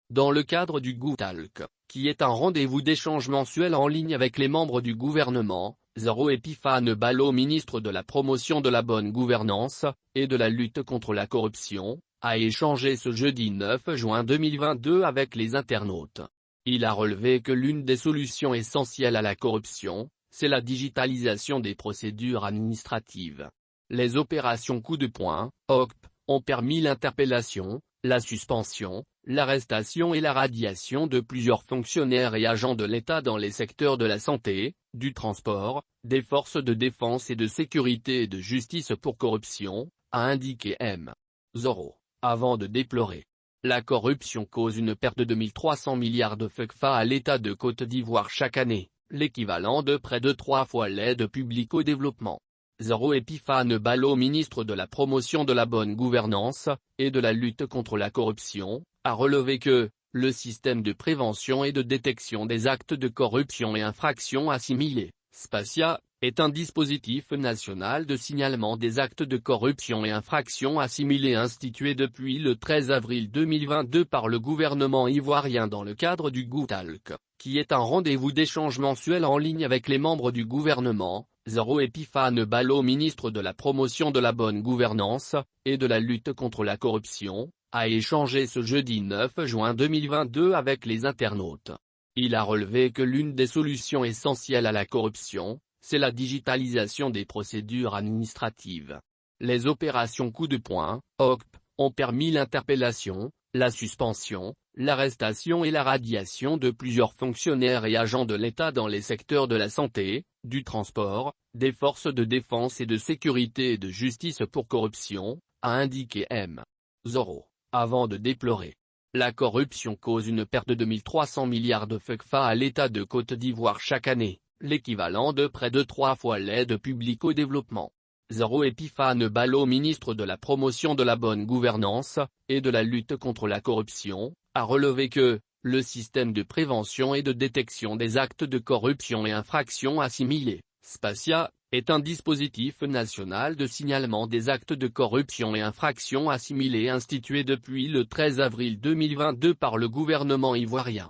dans le cadre du Goutalk, qui est un rendez-vous d'échange mensuel en ligne avec les membres du gouvernement. Zoro Epiphane Ballo, ministre de la promotion de la bonne gouvernance et de la lutte contre la corruption, a échangé ce jeudi 9 juin 2022 avec les internautes. Il a relevé que l'une des solutions essentielles à la corruption, c'est la digitalisation des procédures administratives. Les opérations coup de poing, OCP, ont permis l'interpellation, la suspension, l'arrestation et la radiation de plusieurs fonctionnaires et agents de l'État dans les secteurs de la santé, du transport, des forces de défense et de sécurité et de justice pour corruption, a indiqué M. Zoro, avant de déplorer. La corruption cause une perte de 2300 milliards de FCFA à l'État de Côte d'Ivoire chaque année, l'équivalent de près de 3 fois l'aide publique au développement. Zoro Epiphane Ballo, ministre de la promotion de la bonne gouvernance et de la lutte contre la corruption, a relevé que le système de prévention et de détection des actes de corruption et infractions assimilés, SPACIA, est un dispositif national de signalement des actes de corruption et infractions assimilés institué depuis le 13 avril 2022 par le gouvernement ivoirien dans le cadre du Goutalk, qui est un rendez-vous d'échange mensuel en ligne avec les membres du gouvernement. Zoro Epiphane Ballo, ministre de la promotion de la bonne gouvernance et de la lutte contre la corruption, a échangé ce jeudi 9 juin 2022 avec les internautes. Il a relevé que l'une des solutions essentielles à la corruption, c'est la digitalisation des procédures administratives. Les opérations coup de poing, OCP, ont permis l'interpellation, la suspension, l'arrestation et la radiation de plusieurs fonctionnaires et agents de l'État dans les secteurs de la santé, du transport, des forces de défense et de sécurité et de justice pour corruption, a indiqué M. Zoro, avant de déplorer. La corruption cause une perte de 1300 milliards de FCFA à l'État de Côte d'Ivoire chaque année, l'équivalent de près de 3 fois l'aide publique au développement. Zoro Epiphane Ballo, ministre de la promotion de la bonne gouvernance et de la lutte contre la corruption, a relevé que le système de prévention et de détection des actes de corruption et infractions assimilés, SPACIA, est un dispositif national de signalement des actes de corruption et infractions assimilés institué depuis le 13 avril 2022 par le gouvernement ivoirien.